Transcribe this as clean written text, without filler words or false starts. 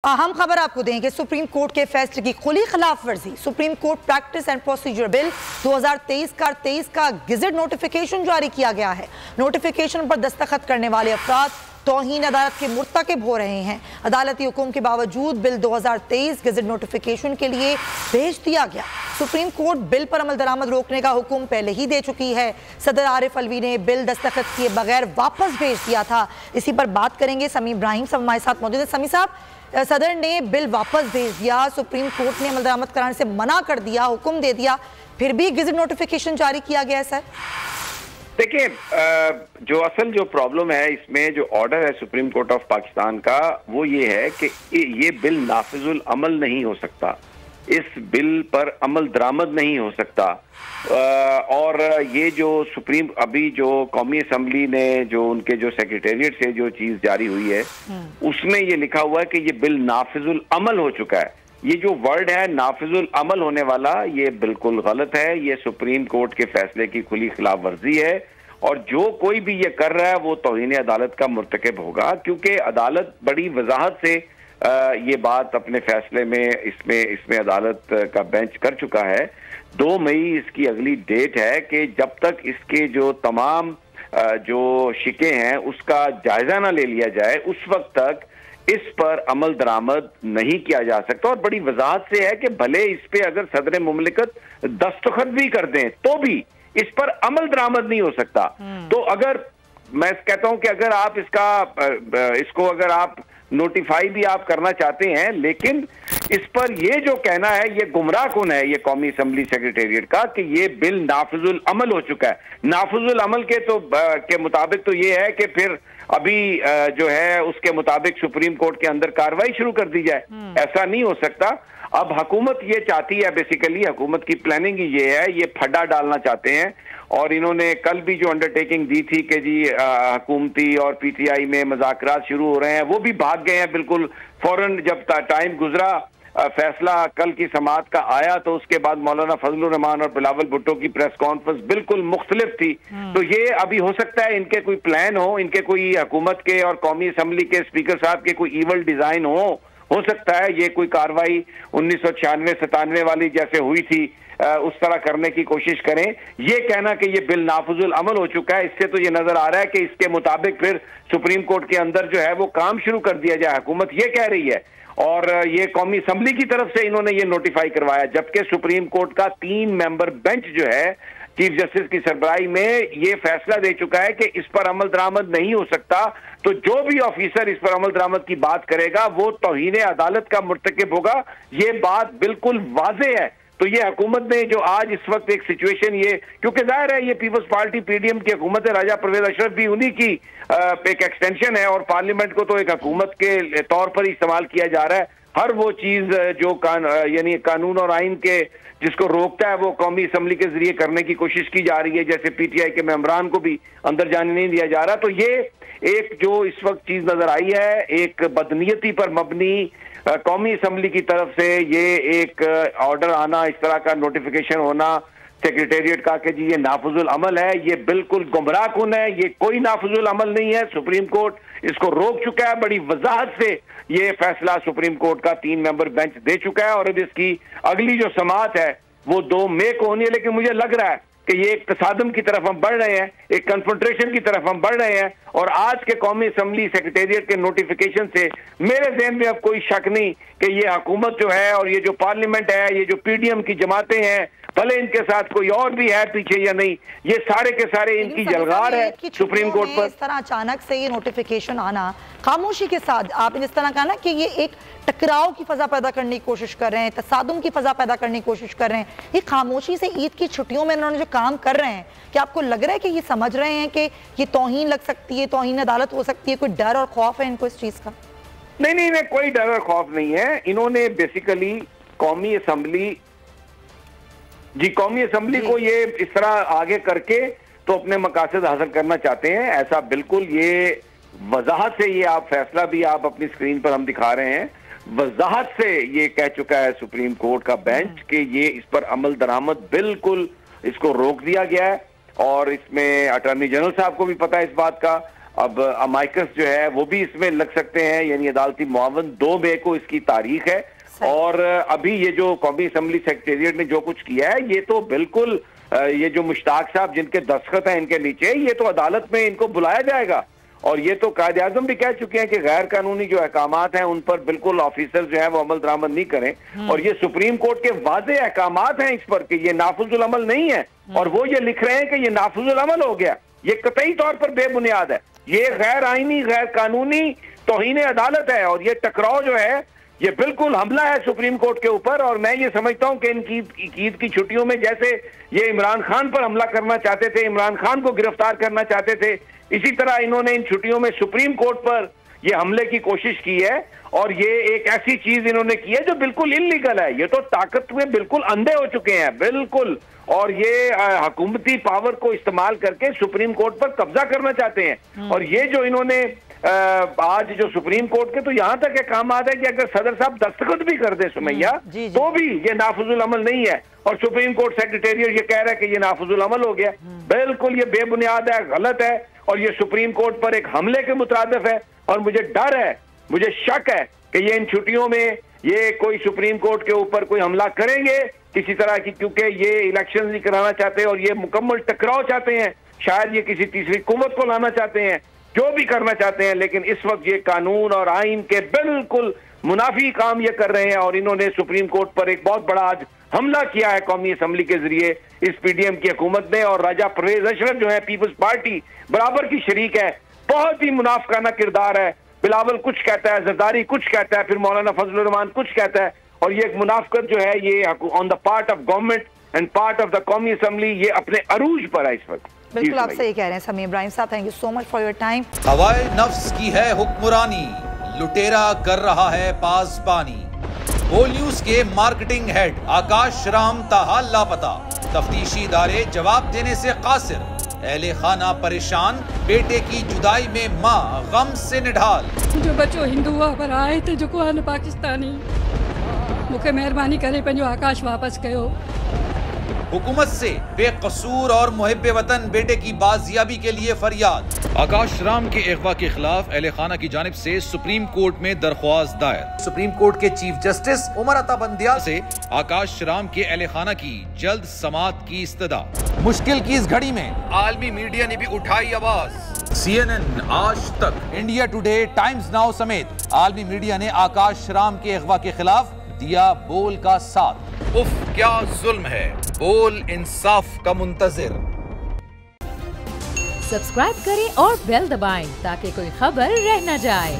अहम खबर आपको दें कि सुप्रीम कोर्ट के फैसले की खुली खिलाफ वर्जी। Supreme court practice and procedure bill 2023 का गेजेट नोटिफिकेशन जारी किया गया है। नोटिफिकेशन पर दस्तखत करने वाले अफराद तौहीन अदालत के मुर्तकिब हो रहे हैं। अदालती हुक्म के बावजूद बिल 2023 गेजेट नोटिफिकेशन के लिए भेज दिया गया। सुप्रीम कोर्ट बिल पर अमल दरामद रोकने का हुक्म पहले ही दे चुकी है। सदर आरिफ अलवी ने बिल दस्तखत किए बगैर वापस भेज दिया था। इसी पर बात करेंगे। समी इब्राहिम साहब हमारे साथ मौजूद है। समी साहब, सदर ने बिल वापस भेज दिया, सुप्रीम कोर्ट ने अमल दरामद कराने से मना कर दिया, हुक्म दे दिया, फिर भी गेजेट नोटिफिकेशन जारी किया गया है। सर देखिए, जो प्रॉब्लम है इसमें, जो ऑर्डर है सुप्रीम कोर्ट ऑफ पाकिस्तान का, वो ये है कि ये बिल नाफिजुल अमल नहीं हो सकता, इस बिल पर अमल दरामद नहीं हो सकता। और ये जो सुप्रीम अभी जो कौमी असम्बली ने जो उनके जो सेक्रेटेरिएट से जो चीज जारी हुई है उसमें ये लिखा हुआ है कि ये बिल नाफिजुल अमल हो चुका है। ये जो वर्ड है नाफिजुल अमल होने वाला, ये बिल्कुल गलत है। ये सुप्रीम कोर्ट के फैसले की खुली खिलाफ वर्जी है और जो कोई भी ये कर रहा है वो तौहीन अदालत का मुर्तकिब होगा, क्योंकि अदालत बड़ी वजाहत से ये बात अपने फैसले में इसमें अदालत का बेंच कर चुका है। 2 मई इसकी अगली डेट है कि जब तक इसके जो तमाम जो शिके हैं उसका जायजा ना ले लिया जाए उस वक्त तक इस पर अमल दरामद नहीं किया जा सकता। और बड़ी वजाहत से है कि भले इस पे अगर सदर मुमलिकत दस्तखत भी कर दें तो भी इस पर अमल दरामद नहीं हो सकता। तो अगर मैं कहता हूं कि अगर आप इसको अगर आप नोटिफाई भी आप करना चाहते हैं, लेकिन इस पर ये जो कहना है ये गुमराह कुन है ये कौमी असम्बली सेक्रेटेरिएट का कि ये बिल नाफिजुल अमल हो चुका है। नाफिजुल अमल के मुताबिक तो ये है कि फिर अभी जो है उसके मुताबिक सुप्रीम कोर्ट के अंदर कार्रवाई शुरू कर दी जाए। ऐसा नहीं हो सकता। अब हुकूमत ये चाहती है, बेसिकली हुकूमत की प्लानिंग ये है, ये फड्डा डालना चाहते हैं। और इन्होंने कल भी जो अंडरटेकिंग दी थी कि जी हुकूमती और पीटीआई में मुज़ाकरात शुरू हो रहे हैं, वो भी भाग गए हैं बिल्कुल फौरन। जब टाइम गुजरा, फैसला कल की समाअत का आया तो उसके बाद मौलाना फजलुर रहमान और बिलावल भुट्टो की प्रेस कॉन्फ्रेंस बिल्कुल मुख्तलिफ थी। तो ये अभी हो सकता है इनके कोई प्लान हो, इनके कोई हुकूमत के और कौमी असम्बली के स्पीकर साहब के कोई ईवल डिजाइन हो सकता है ये कोई कार्रवाई 1996-97 वाली जैसे हुई थी उस तरह करने की कोशिश करें। ये कहना कि ये बिल नाफिजुल अमल हो चुका है, इससे तो ये नजर आ रहा है कि इसके मुताबिक फिर सुप्रीम कोर्ट के अंदर जो है वो काम शुरू कर दिया जाए, हुकूमत ये कह रही है। और ये कौमी असम्बली की तरफ से इन्होंने ये नोटिफाई करवाया, जबकि सुप्रीम कोर्ट का 3 मेंबर बेंच जो है चीफ जस्टिस की सरबराही में ये फैसला दे चुका है कि इस पर अमल दरामद नहीं हो सकता। तो जो भी ऑफिसर इस पर अमल दरामद की बात करेगा वो तौहीन अदालत का मुर्तकिब होगा। ये बात बिल्कुल वाज़ेह है। तो ये हुकूमत ने जो आज इस वक्त एक सिचुएशन, ये क्योंकि जाहिर है ये पीपल्स पार्टी पीडीएम की हुकूमत है, राजा परवेज अशरफ भी उन्हीं की एक एक्सटेंशन है और पार्लियामेंट को तो एक हुकूमत के तौर पर इस्तेमाल किया जा रहा है। हर वो चीज जो यानी कानून और आइन के जिसको रोकता है वो कौमी असम्बली के जरिए करने की कोशिश की जा रही है, जैसे पीटीआई के मेंबरान को भी अंदर जाने नहीं दिया जा रहा। तो ये एक जो इस वक्त चीज नजर आई है, एक बदनीयती पर मबनी कौमी असम्बली की तरफ से ये एक ऑर्डर आना, इस तरह का नोटिफिकेशन होना सेक्रेटेरिएट का कि जी ये नाफिजुल अमल है, ये बिल्कुल गुमराह कुन है। ये कोई नाफिजुल अमल नहीं है। सुप्रीम कोर्ट इसको रोक चुका है। बड़ी वजाहत से ये फैसला सुप्रीम कोर्ट का 3 मेंबर बेंच दे चुका है और अब इसकी अगली जो समाअत है वो 2 मई को होनी है। लेकिन मुझे लग रहा है कि ये एक तसादम की तरफ हम बढ़ रहे हैं, एक कन्फ्रंटेशन की तरफ हम बढ़ रहे हैं। और आज के कौमी असम्बली सेक्रेटेरिएट के नोटिफिकेशन से मेरे ज़हन में अब कोई शक नहीं कि ये हुकूमत जो है और ये जो पार्लियामेंट है, ये जो पीडीएम की जमातें हैं, भले इनके साथ कोई और भी है पीछे या नहीं, ये सारे के सारे इनकी जलगार है सुप्रीम कोर्ट पर। इस तरह अचानक से ये नोटिफिकेशन आना, खामोशी के साथ आपने जिस तरह कहा ना कि ये एक टकराव की फजा पैदा करने की कोशिश कर रहे हैं, तसादुम की फजा पैदा करने की कोशिश कर रहे हैं, ये खामोशी से ईद की छुट्टियों में उन्होंने जो काम कर रहे हैं, क्या आपको लग रहा है कि ये समझ रहे हैं कि ये तौहीन लग सकती है, तौहीन अदालत हो सकती है? कोई डर और खौफ है इनको इस चीज का? नहीं, कोई डर और खौफ नहीं है। इन्होंने बेसिकली कौमी असम्बली को ये इस तरह आगे करके तो अपने मकासद हासिल करना चाहते हैं। ऐसा बिल्कुल ये वजाहत से, ये आप फैसला भी आप अपनी स्क्रीन पर हम दिखा रहे हैं, वजाहत से ये कह चुका है सुप्रीम कोर्ट का बेंच कि ये इस पर अमल दरामद बिल्कुल इसको रोक दिया गया है। और इसमें अटॉर्नी जनरल साहब को भी पता है इस बात का, अब अमाइकस जो है वो भी इसमें लग सकते हैं, यानी अदालती मुआवन 2 मई को इसकी तारीख है। और अभी ये जो कौमी असम्बली सेक्रेटेरिएट ने जो कुछ किया है, ये तो बिल्कुल ये जो मुश्ताक साहब जिनके दस्तखत हैं इनके नीचे, ये तो अदालत में इनको बुलाया जाएगा। और ये तो कायदे आजम भी कह चुके हैं कि गैर कानूनी जो अहकामात हैं उन पर बिल्कुल ऑफिसर जो है वो अमल दरामद नहीं करें। और ये सुप्रीम कोर्ट के वाज़े अहकामात हैं इस पर कि ये नाफिजुल अमल नहीं है, और वो ये लिख रहे हैं कि ये नाफिजुल अमल हो गया। ये कतई तौर पर बेबुनियाद है, ये गैर आईनी गैर कानूनी तौहीन अदालत है। और ये टकराव जो है ये बिल्कुल हमला है सुप्रीम कोर्ट के ऊपर। और मैं ये समझता हूं कि इनकी ईद की छुट्टियों में जैसे ये इमरान खान पर हमला करना चाहते थे, इमरान खान को गिरफ्तार करना चाहते थे, इसी तरह इन्होंने इन छुट्टियों में सुप्रीम कोर्ट पर ये हमले की कोशिश की है। और ये एक ऐसी चीज इन्होंने की है जो बिल्कुल इल्लीगल है। ये तो ताकत में बिल्कुल अंधे हो चुके हैं बिल्कुल, और ये हुकूमती पावर को इस्तेमाल करके सुप्रीम कोर्ट पर कब्जा करना चाहते हैं। और ये जो इन्होंने आज जो सुप्रीम कोर्ट के तो यहां तक काम आता है कि अगर सदर साहब दस्तखत भी कर दे सुमैया तो भी ये नाफिजुल अमल नहीं है। और सुप्रीम कोर्ट सेक्रेटेरिएट ये कह रहा है कि ये नाफिजुल अमल हो गया। बिल्कुल ये बेबुनियाद है, गलत है, और ये सुप्रीम कोर्ट पर एक हमले के मुतरादिफ है। और मुझे डर है, मुझे शक है कि ये इन छुट्टियों में ये कोई सुप्रीम कोर्ट के ऊपर कोई हमला करेंगे किसी तरह की, क्योंकि ये इलेक्शन नहीं कराना चाहते और ये मुकम्मल टकराव चाहते हैं। शायद ये किसी तीसरी कुव्वत को लाना चाहते हैं, जो भी करना चाहते हैं, लेकिन इस वक्त ये कानून और आइन के बिल्कुल मुनाफी काम ये कर रहे हैं। और इन्होंने सुप्रीम कोर्ट पर एक बहुत बड़ा आज हमला किया है कौमी असम्बली के जरिए इस पीडीएम की हुकूमत ने। और राजा परवेज अशरफ जो है पीपल्स पार्टी बराबर की शरीक है, बहुत ही मुनाफिकाना किरदार है। बिलावल कुछ कहता है, जरदारी कुछ कहता है, फिर मौलाना फजलुर रहमान कुछ कहता है। और ये एक मुनाफिकत जो है ये on the part of government and part of the कौमी असम्बली, ये अपने अरूज पर है इस वक्त। बिल्कुल आप सही कह रहे हैं समीर इब्राहिम साहब, thank you so much for your time. हवाए नफ्स की है हुक्मरानी, लुटेरा कर रहा है पासबानी। बोल न्यूज के मार्केटिंग हेड आकाश राम ताहा लापता, तफ्तीशी इदारे जवाब देने से कासिर। अहले खाना परेशान, बेटे की जुदाई में माँ गम से निढाल। जो बच्चो हिंदू पर आए थे जो को पाकिस्तानी, मुझे मेहरबानी करे पंहिंजो आकाश वापस कयो। हुकूमत से बेकसूर और मुहिब्बे वतन बेटे की बाजियाबी के लिए फरियाद। आकाश राम के अगवा के खिलाफ अहले खाना की जानिब से सुप्रीम कोर्ट में दरख्वास्त दायर। सुप्रीम कोर्ट के चीफ जस्टिस उमर अता बंदियाल से आकाश राम के अहले खाना की जल्द समाअत की इस्तदा। मुश्किल की इस घड़ी में आलमी मीडिया ने भी उठाई आवाज। CNN, आज तक, इंडिया टुडे, टाइम्स नाउ समेत आलमी मीडिया ने आकाश राम के अगवा के खिलाफ दिया बोल का साथ। उफ क्या जुल्म है, बोल इंसाफ का मुंतजिर। सब्सक्राइब करें और बेल दबाएं ताकि कोई खबर रह न जाए।